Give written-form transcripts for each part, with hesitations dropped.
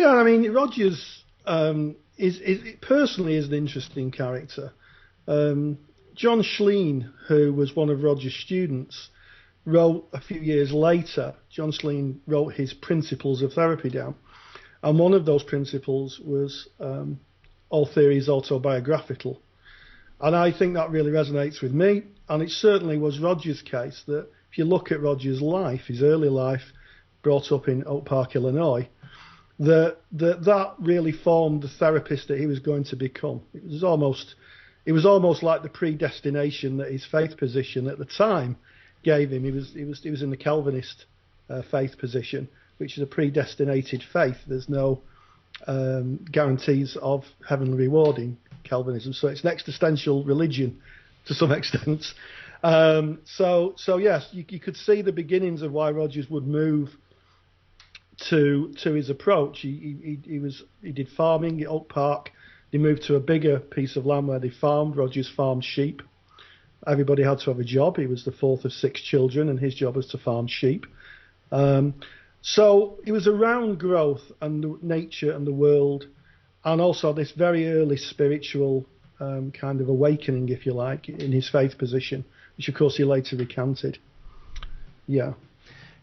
Yeah, I mean, Rogers is personally is an interesting character. John Schleen, who was one of Rogers' students, wrote a few years later. John Schleen wrote his Principles of Therapy down, and one of those principles was all theory is autobiographical. And I think that really resonates with me. And it certainly was Rogers' case that if you look at Rogers' life, his early life, brought up in Oak Park, Illinois, that really formed the therapist that he was going to become. It was almost like the predestination that his faith position at the time gave him. He was in the Calvinist faith position, which is a predestinated faith. There's no guarantees of heavenly reward in Calvinism, so it's an existential religion to some extent. So yes, you could see the beginnings of why Rogers would move to his approach. He did farming at Oak Park. He moved to a bigger piece of land where they farmed. Rogers farmed sheep. Everybody had to have a job. He was the fourth of 6 children, and his job was to farm sheep. So it was around growth and nature and the world, and also this very early spiritual kind of awakening, if you like, in his faith position, which of course he later recanted. Yeah.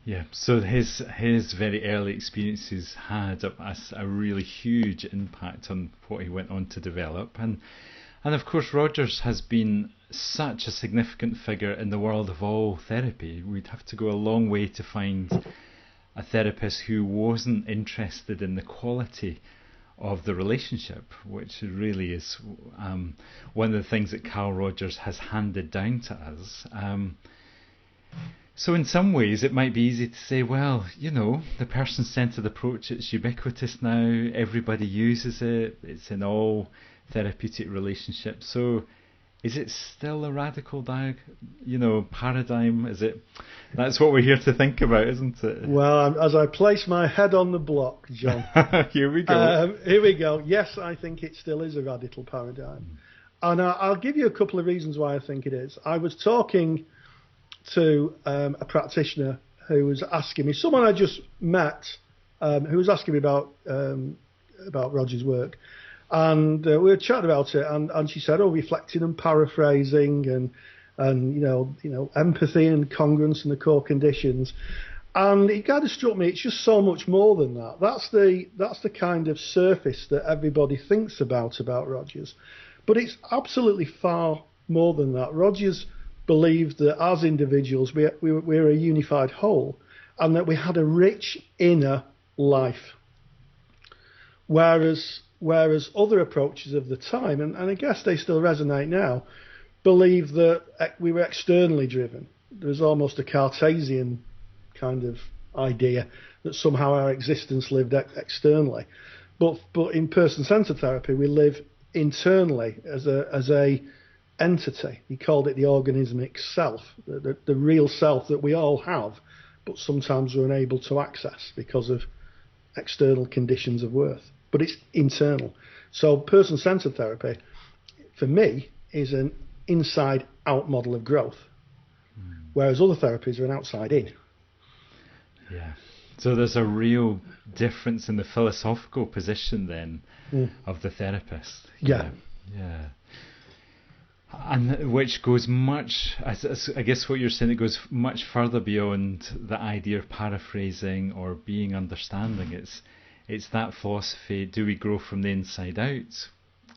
Yeah, so his very early experiences had a really huge impact on what he went on to develop. And of course Rogers has been such a significant figure in the world of all therapy. We'd have to go a long way to find a therapist who wasn't interested in the quality of the relationship, which really is one of the things that Carl Rogers has handed down to us. So in some ways it might be easy to say, well, the person-centred approach, it's ubiquitous now, everybody uses it, it's in all therapeutic relationships. So is it still a radical paradigm? Is it? That's what we're here to think about, isn't it? Well, as I place my head on the block, John. Here we go. Here we go. Yes, I think it still is a radical paradigm. And I'll give you a couple of reasons why I think it is. I was talking to a practitioner who was asking me, someone I just met, who was asking me about Roger's work. And we were chatting about it, and she said, reflecting and paraphrasing and empathy and congruence and the core conditions. And it kind of struck me, it's just so much more than that. That's the kind of surface that everybody thinks about Rogers. But it's absolutely far more than that. Rogers believed that as individuals, we're a unified whole, and that we had a rich inner life. Whereas other approaches of the time, and I guess they still resonate now, believe that we were externally driven. There was almost a Cartesian kind of idea that somehow our existence lived externally. But in person-centered therapy, we live internally as a entity. He called it the organismic self, the real self that we all have, but sometimes we're unable to access because of external conditions of worth. But it's internal. So person-centered therapy, for me, is an inside-out model of growth, whereas other therapies are an outside-in. Yeah. So there's a real difference in the philosophical position then of the therapist. Yeah. Yeah. And which goes much, I guess what you're saying, it goes much further beyond the idea of paraphrasing or being understanding. It's that philosophy, do we grow from the inside out,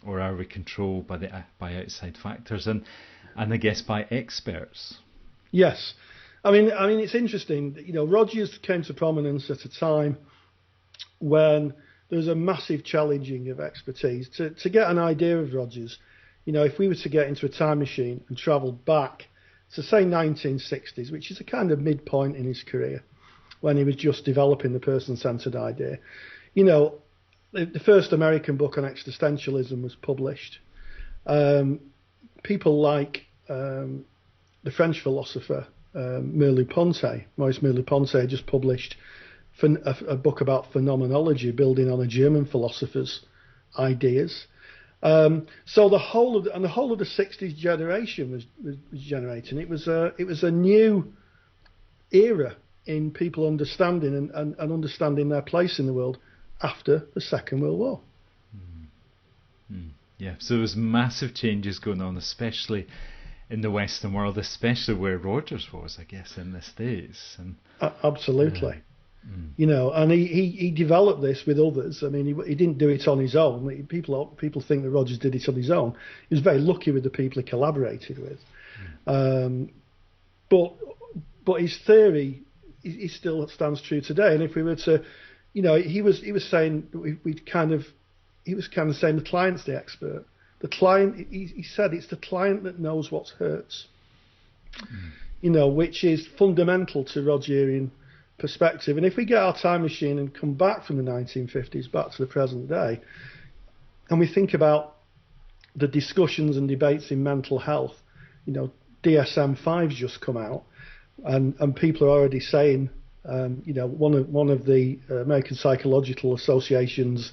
or are we controlled by outside factors, and I guess by experts? Yes. I mean it's interesting, Rogers came to prominence at a time when there was a massive challenging of expertise. To get an idea of Rogers, if we were to get into a time machine and travel back to, say, 1960s, which is a kind of midpoint in his career, when he was just developing the person-centered idea, the first American book on existentialism was published. People like the French philosopher Maurice Merleau-Ponty just published a book about phenomenology, building on a German philosopher's ideas. So the whole of the 60s generation was generating. It was a new era in people understanding and understanding their place in the world, after the Second World War. Yeah, so there was massive changes going on, especially in the Western world, especially where Rogers was, I guess, in the States. And absolutely. And he developed this with others. I mean, he didn't do it on his own. People think that Rogers did it on his own. He was very lucky with the people he collaborated with. But his theory, he still stands true today. And if we were to, he was saying he was kind of saying the client's the expert. The client, he said, it's the client that knows what hurts. Which is fundamental to Rogerian perspective. And if we get our time machine and come back from the 1950s back to the present day, and we think about the discussions and debates in mental health, DSM-5's just come out, and people are already saying, one of the American Psychological Association's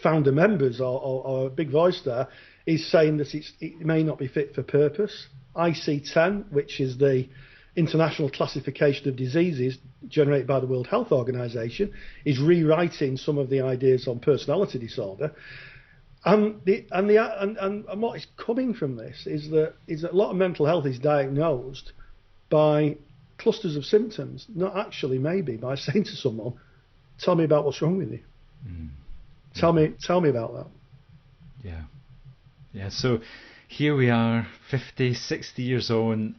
founder members, or a big voice there, is saying that it may not be fit for purpose. IC10, which is the International Classification of Diseases generated by the World Health Organization, is rewriting some of the ideas on personality disorder. And what is coming from this is that a lot of mental health is diagnosed by clusters of symptoms, not actually maybe by saying to someone, "Tell me about what's wrong with you. Tell me about that." Yeah. So here we are, 50, 60 years on,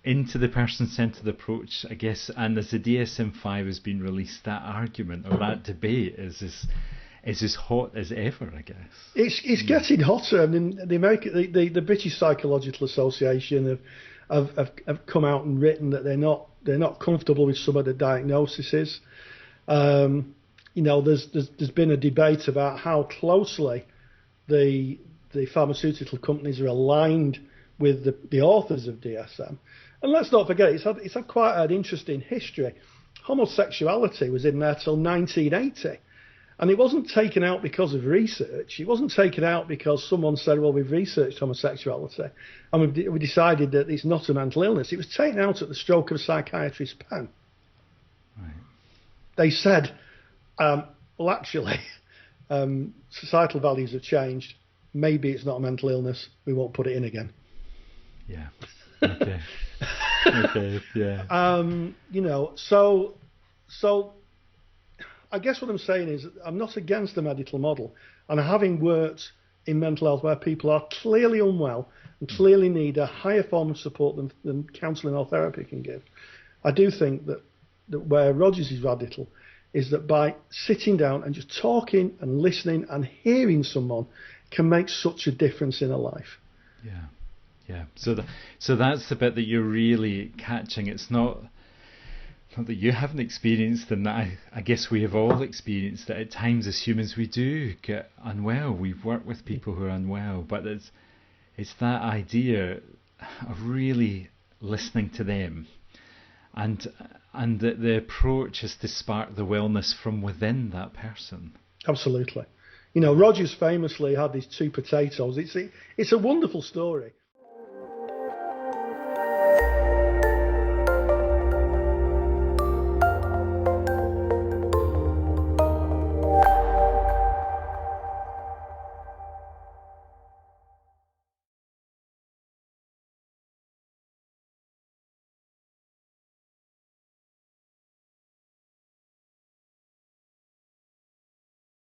into the person-centered approach, I guess, and as the DSM-5 has been released, that argument or that debate is as hot as ever, I guess. It's getting hotter. I mean, the British Psychological Association have come out and written that they're not comfortable with some of the diagnoses. There's been a debate about how closely the pharmaceutical companies are aligned with the authors of DSM. And let's not forget, it's had quite an interesting history. Homosexuality was in there till 1980. And it wasn't taken out because of research. It wasn't taken out because someone said, well, we've researched homosexuality and we decided that it's not a mental illness. It was taken out at the stroke of a psychiatrist's pen. Right. They said, well, actually, societal values have changed. Maybe it's not a mental illness. We won't put it in again. Yeah. Okay. Okay. Yeah. So I guess what I'm saying is I'm not against the medical model, and having worked in mental health where people are clearly unwell and clearly need a higher form of support than counselling or therapy can give, I do think that where Rogers is radical is that by sitting down and just talking and listening and hearing someone can make such a difference in a life. Yeah. So that's the bit that you're really catching. It's not that you haven't experienced, and that I guess we have all experienced that at times as humans we do get unwell. We've worked with people who are unwell, but it's that idea of really listening to them, and the approach is to spark the wellness from within that person. Absolutely. Rogers famously had these two potatoes. It's a wonderful story.